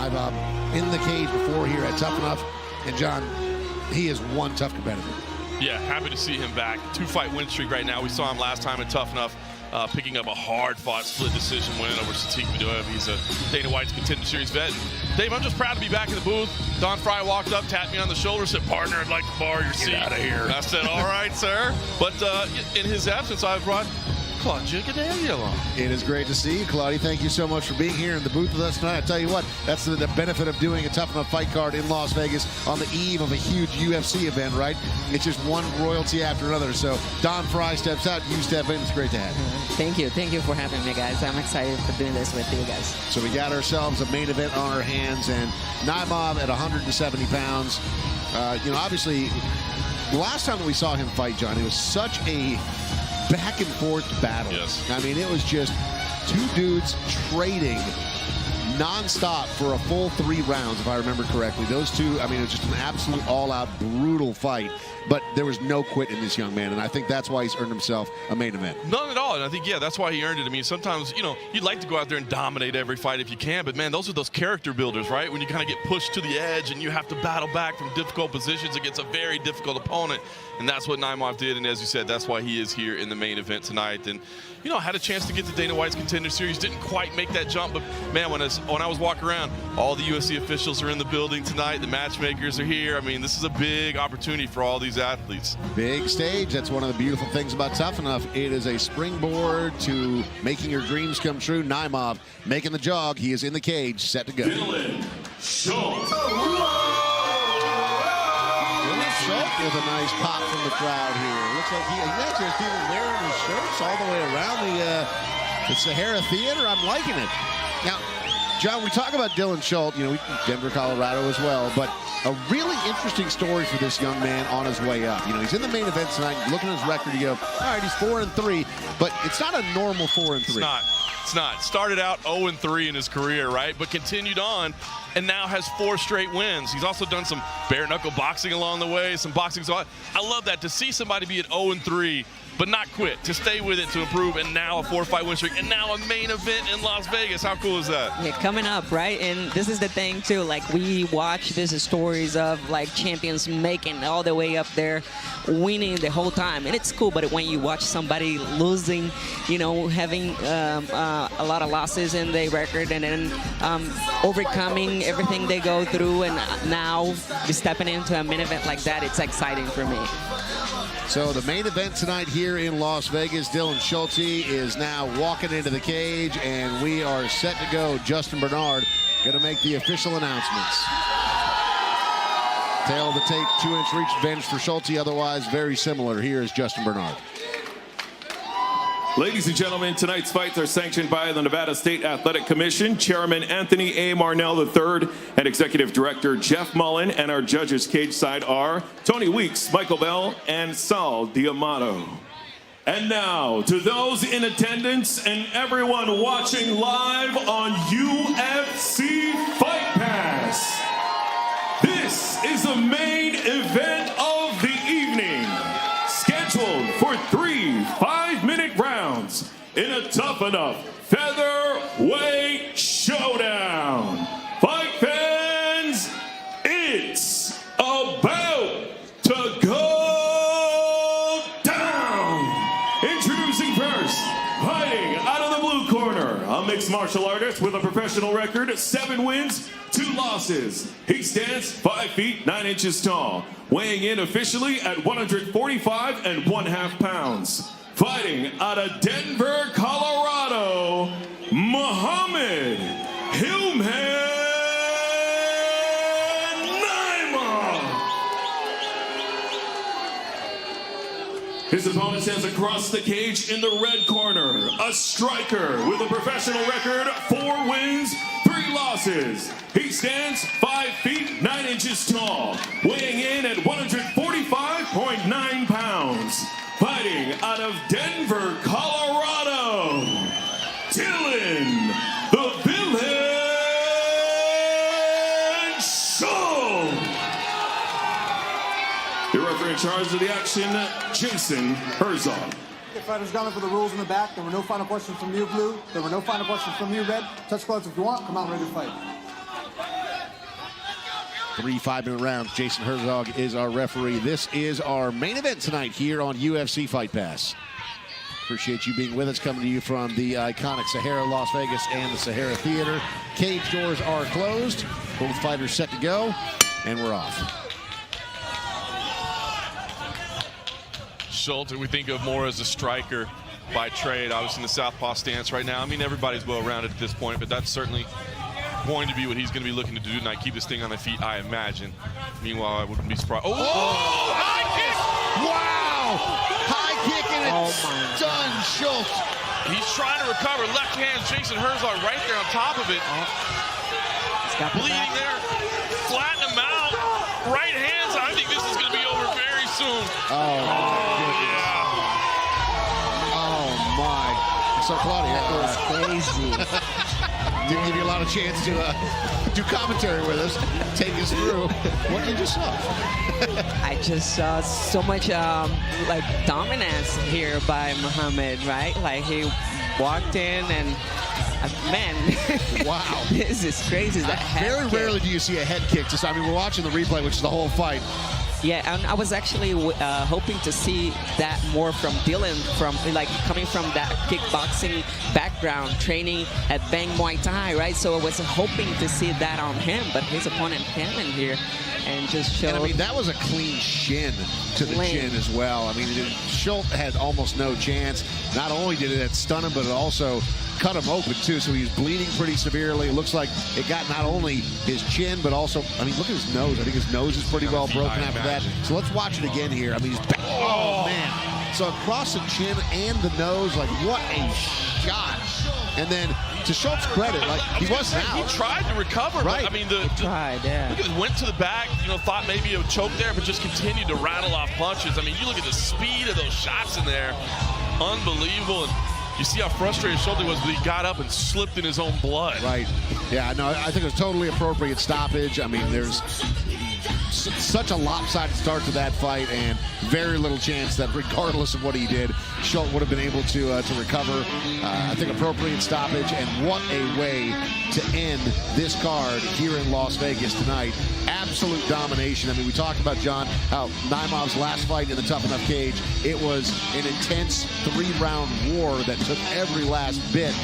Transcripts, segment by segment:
Naimov in the cage before here at Tough Enough. And John, he is one tough competitor. Yeah, happy to see him back. 2-fight win streak right now. We saw him last time at Tough Enough, picking up a hard-fought split decision win over Satiq Madoev. He's a Dana White's Contender Series vet. Dave, I'm just proud to be back in the booth. Don Fry walked up, tapped me on the shoulder, said, "Partner, I'd like to borrow your seat." Get out of here. And I said, "All right, sir." But in his absence, I brought Claudia Gadelha along. It is great to see you, Claudia. Thank you so much for being here in the booth with us tonight. I tell you what, that's the benefit of doing a Tough Enough fight card in Las Vegas on the eve of a huge UFC event, right? It's just one royalty after another. So Don Fry steps out, you step in. It's great to have you. Thank you. Thank you for having me, guys. I'm excited for doing this with you guys. So we got ourselves a main event on our hands, and Naimov at 170 pounds. Obviously, the last time that we saw him fight, John, it was such a back and forth battle. Yes. I mean, it was just two dudes trading nonstop for a full 3 rounds, if I remember correctly. Those two, I mean, it was just an absolute all-out brutal fight, but there was no quit in this young man, and I think that's why he's earned himself a main event. None at all, and I think, yeah, that's why he earned it. I mean, sometimes, you'd like to go out there and dominate every fight if you can, but, man, those are those character builders, right? When you kind of get pushed to the edge and you have to battle back from difficult positions against a very difficult opponent, and that's what Naimov did, and as you said, that's why he is here in the main event tonight. And, had a chance to get to Dana White's Contender Series, didn't quite make that jump, but, man, when I was walking around, all the UFC officials are in the building tonight, the matchmakers are here. I mean, this is a big opportunity for all these athletes. Big stage. That's one of the beautiful things about Tough Enough. It is a springboard to making your dreams come true. Naimov making the jog. He is in the cage, set to go. Dylan Schultz. Schultz with a nice pop from the crowd here. Looks like he actually has people wearing his shirts all the way around the Sahara Theater. I'm liking it. Now, John, we talk about Dylan Schultz, Denver, Colorado as well, but a really interesting story for this young man on his way up. He's in the main event tonight. Looking at his record, you go, all right, he's 4-3, but it's not a normal 4-3. It's not. Started out 0-3 in his career, right? But continued on and now has 4 straight wins. He's also done some bare-knuckle boxing along the way, some boxing. So I love that, to see somebody be at 0-3 but not quit, to stay with it, to improve, and now a 4-fight win streak, and now a main event in Las Vegas. How cool is that? Yeah, coming up, right? And this is the thing, too. Like, we watch these stories of, champions making all the way up there, winning the whole time. And it's cool, but when you watch somebody losing, having a lot of losses in their record, and then overcoming everything they go through, and now stepping into a main event like that, it's exciting for me. So the main event tonight here in Las Vegas, Dylan Schultz is now walking into the cage, and we are set to go. Justin Bernard going to make the official announcements. Tail of the tape, 2-inch reach advantage for Schultz, otherwise very similar. Here is Justin Bernard. Ladies and gentlemen, tonight's fights are sanctioned by the Nevada State Athletic Commission, Chairman Anthony A. Marnell III, and Executive Director Jeff Mullen, and our judges cage side are Tony Weeks, Michael Bell, and Sal Diamato. And now, to those in attendance and everyone watching live on UFC Fight Pass, this is the main event of the evening, scheduled for 3 5-minute rounds in a Tough Enough featherweight showdown. Fight fans, it's about to go down. Introducing first, fighting out of the blue corner, a mixed martial artist with a professional record, 7 wins, 2 losses. He stands 5 feet 9 inches tall, weighing in officially at 145 1/2 pounds. Fighting out of Denver, Colorado, Muhammad Hilman Naimov. His opponent stands across the cage in the red corner, a striker with a professional record, 4 wins, 3 losses. He stands 5 feet 9 inches tall, weighing in at 145.9 pounds. Fighting out of Denver, Colorado, Dylan the Villain Schultz. Your referee in charge of the action, Jason Herzog. Okay, fighters down for the rules in the back. There were no final questions from you, Blue. There were no final questions from you, Red. Touch gloves if you want. Come out ready to fight. 3 5-minute rounds. Jason Herzog is our referee. This is our main event tonight here on UFC Fight Pass. Appreciate you being with us, coming to you from the iconic Sahara Las Vegas and the Sahara Theater. Cage doors are closed. Both fighters set to go, and we're off. Schultz, we think of more as a striker by trade, obviously in the southpaw stance right now. I mean, everybody's well-rounded at this point, but that's certainly going to be what he's going to be looking to do tonight, keep this thing on the feet, I imagine. Meanwhile, I wouldn't be surprised. Oh, high kick! Wow! High kick and it stunned Schultz. He's trying to recover. Left hand, Jason Herzog right there on top of it. Bleeding there. Flatten him out. Right hands. I think this is going to be over very soon. Oh, yeah. Oh, my. So, Claudia, That was crazy. didn't give you a lot of chance to do commentary with us, take us through what you just saw. I just saw so much like dominance here by Muhammad, right? Like he walked in and man, Wow. this is crazy. That Very head kick. rarely do you see a head kick. Just, I mean, we're watching the replay, which is the whole fight. Yeah, and I was actually hoping to see that more from Dylan, from like coming from that kickboxing background, training at Bang Muay Thai, right? So I was hoping to see that on him, but his opponent came in here and just showed. And I mean, that was a clean shin to the chin as well. I mean, Schultz had almost no chance. Not only did it stun him, but it also cut him open too, so he was bleeding pretty severely. It looks like it got not only his chin, but also, I mean, look at his nose. I think his nose is pretty well broken after that. So let's watch it again here. I mean, he's back. Oh, man. So across the chin and the nose, like, what a shot. And then, to Schultz's credit, like, he wasn't out. He tried to recover, Right. but I mean, tried, yeah. Look at it, went to the back, you know, thought maybe it would choke there, but just continued to rattle off punches. I mean, you look at the speed of those shots in there. Unbelievable. And you see how frustrated Schultz was when he got up and slipped in his own blood. Right. Yeah, no, I think it was totally appropriate stoppage. I mean, there's such a lopsided start to that fight, and very little chance that regardless of what he did, Schultz would have been able to recover. I think appropriate stoppage, and what a way to end this card here in Las Vegas tonight. Absolute domination. I mean, we talked about, John, how Naimuf's last fight in the Tough Enough cage, it was an intense 3-round war that took every last bit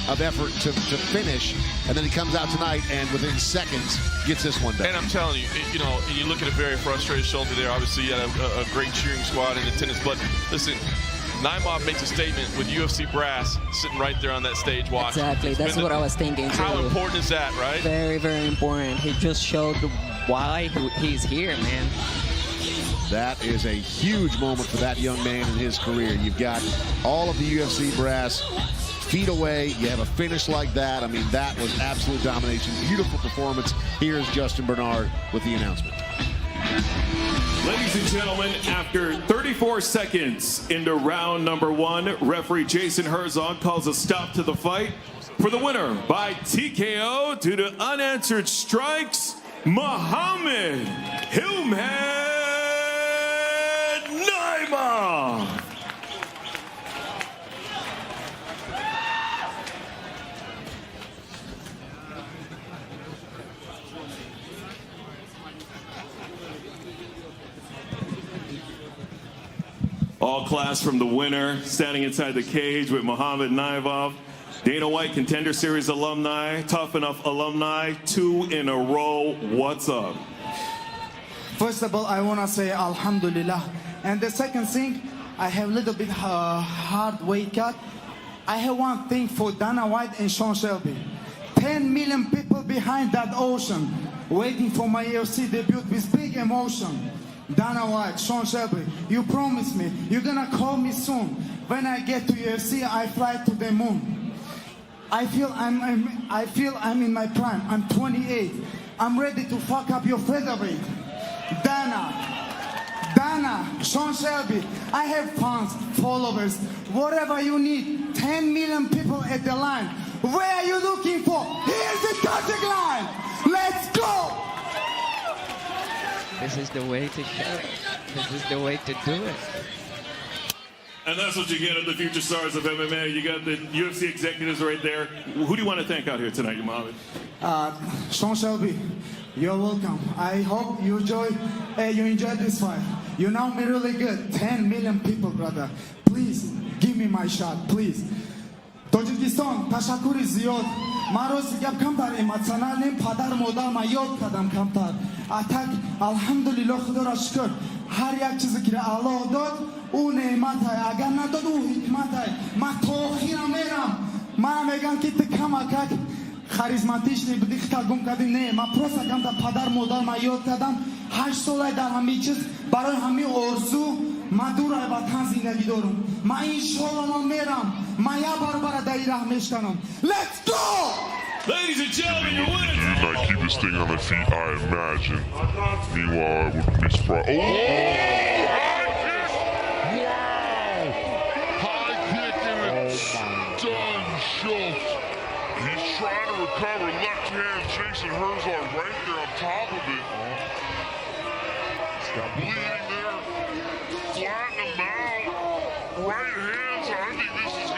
of effort to finish, and then he comes out tonight and within seconds gets this one done. And I'm telling you, you know, and you look at a very frustrated Schultz there. Obviously, he had a great cheering squad in attendance, but listen, Naimuf makes a statement with UFC brass sitting right there on that stage watching. Exactly, that's what I was thinking too. How important is that, right? Very, very important. He just showed why he's here, man. That is a huge moment for that young man in his career. You've got all of the UFC brass feet away. You have a finish like that. I mean, that was absolute domination. Beautiful performance. Here's Justin Bernard with the announcement. Ladies and gentlemen, after 34 seconds into round number 1, referee Jason Herzog calls a stop to the fight. For the winner by TKO due to unanswered strikes, Muhammad Naimuf. All class from the winner, standing inside the cage with Muhammad Naimuf. Dana White Contender Series alumni, Tough Enough alumni, 2 in a row. What's up? First of all, I want to say Alhamdulillah. And the second thing, I have a little bit hard weight cut. I have one thing for Dana White and Sean Shelby. 10 million people behind that ocean, waiting for my UFC debut with big emotion. Dana White, Sean Shelby, you promised me you're gonna call me soon. When I get to UFC, I fly to the moon. I feel I'm in my prime. I'm 28. I'm ready to fuck up your featherweight. Dana, Sean Shelby, I have fans, followers, whatever you need. 10 million people at the line. Where are you looking for? Here's the dotted line. Let's go. This is the way to show it. This is the way to do it. And that's what you get at the future stars of MMA. You got the UFC executives right there. Who do you want to thank out here tonight, Muhammad? Sean Shelby, You're welcome. I hope you enjoy this fight. You know me really good. 10 million people, brother. Please, give me my shot, please. Tojikistan, tashakuri ziyod. Maros gap kamtar emotionalem padar modar ma yod kadam kamtar. Atak alhamdulillah khuda ra shukr. Har yak chizi ki Allah dod u ne'mat hai. Agar nadod u hikmat hai. Ma tokhira meram. Ma megan ki tkamakak харизматиш не буди хитагум кадим не ма просто камта падар модар ма ёд кардам 8 солай дар ҳамин чиз барои ҳамин орзу ма дура ватан зиндагӣ дорам ма иншоалло мерам ма як баробара дар раҳ мешканам. Let's go! Ladies and gentlemen, your winner. Did not keep this thing on their feet, I imagine. Meanwhile, I wouldn't be surprised. Oh! High kick and it's done, Schultz. He's trying to recover. Left hand, Jason Herzog right there on top of it. Bleeding there. Flatten him out. Right hands. I think this is